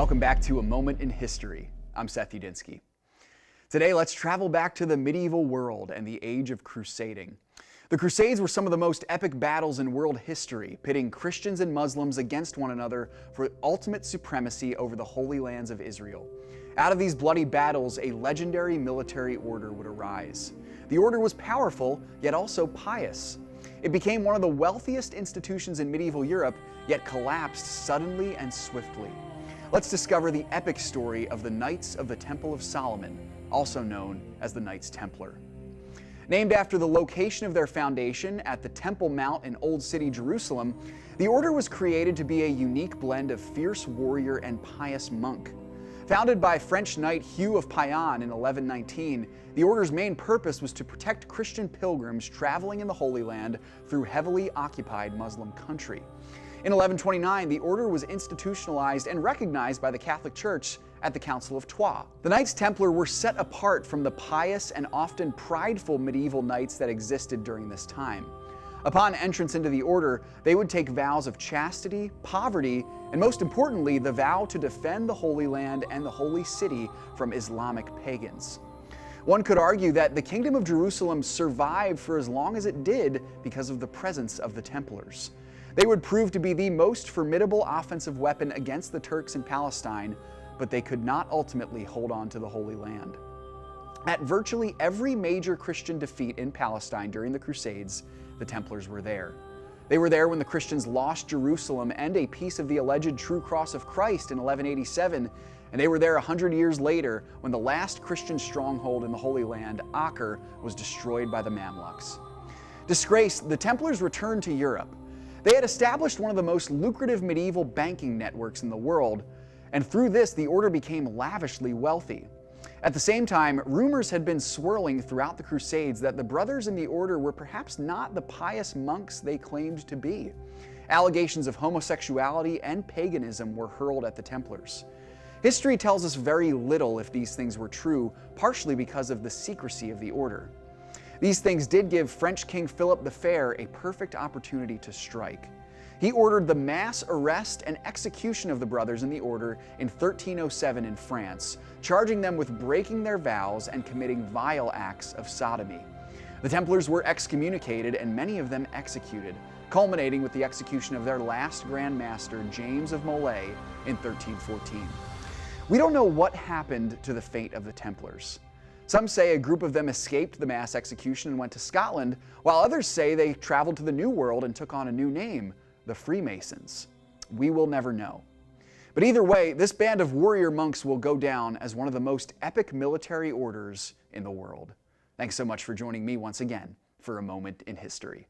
Welcome back to A Moment in History. I'm Seth Udinsky. Today, let's travel back to the medieval world and the age of crusading. The Crusades were some of the most epic battles in world history, pitting Christians and Muslims against one another for ultimate supremacy over the Holy Lands of Israel. Out of these bloody battles, a legendary military order would arise. The order was powerful, yet also pious. It became one of the wealthiest institutions in medieval Europe, yet collapsed suddenly and swiftly. Let's discover the epic story of the Knights of the Temple of Solomon, also known as the Knights Templar. Named after the location of their foundation at the Temple Mount in Old City, Jerusalem, the order was created to be a unique blend of fierce warrior and pious monk. Founded by French knight Hugh of Payenne in 1119, the order's main purpose was to protect Christian pilgrims traveling in the Holy Land through heavily occupied Muslim country. In 1129, the order was institutionalized and recognized by the Catholic Church at the Council of Troyes. The Knights Templar were set apart from the pious and often prideful medieval knights that existed during this time. Upon entrance into the order, they would take vows of chastity, poverty, and most importantly, the vow to defend the Holy Land and the Holy City from Islamic pagans. One could argue that the Kingdom of Jerusalem survived for as long as it did because of the presence of the Templars. They would prove to be the most formidable offensive weapon against the Turks in Palestine, but they could not ultimately hold on to the Holy Land. At virtually every major Christian defeat in Palestine during the Crusades, the Templars were there. They were there when the Christians lost Jerusalem and a piece of the alleged true cross of Christ in 1187, and they were there 100 years later when the last Christian stronghold in the Holy Land, Acre, was destroyed by the Mamluks. Disgraced, the Templars returned to Europe. They had established one of the most lucrative medieval banking networks in the world, and through this, the order became lavishly wealthy. At the same time, rumors had been swirling throughout the Crusades that the brothers in the order were perhaps not the pious monks they claimed to be. Allegations of homosexuality and paganism were hurled at the Templars. History tells us very little if these things were true, partially because of the secrecy of the order. These things did give French King Philip the Fair a perfect opportunity to strike. He ordered the mass arrest and execution of the brothers in the order in 1307 in France, charging them with breaking their vows and committing vile acts of sodomy. The Templars were excommunicated and many of them executed, culminating with the execution of their last Grand Master, James of Molay, in 1314. We don't know what happened to the fate of the Templars. Some say a group of them escaped the mass execution and went to Scotland, while others say they traveled to the New World and took on a new name, the Freemasons. We will never know. But either way, this band of warrior monks will go down as one of the most epic military orders in the world. Thanks so much for joining me once again for A Moment in History.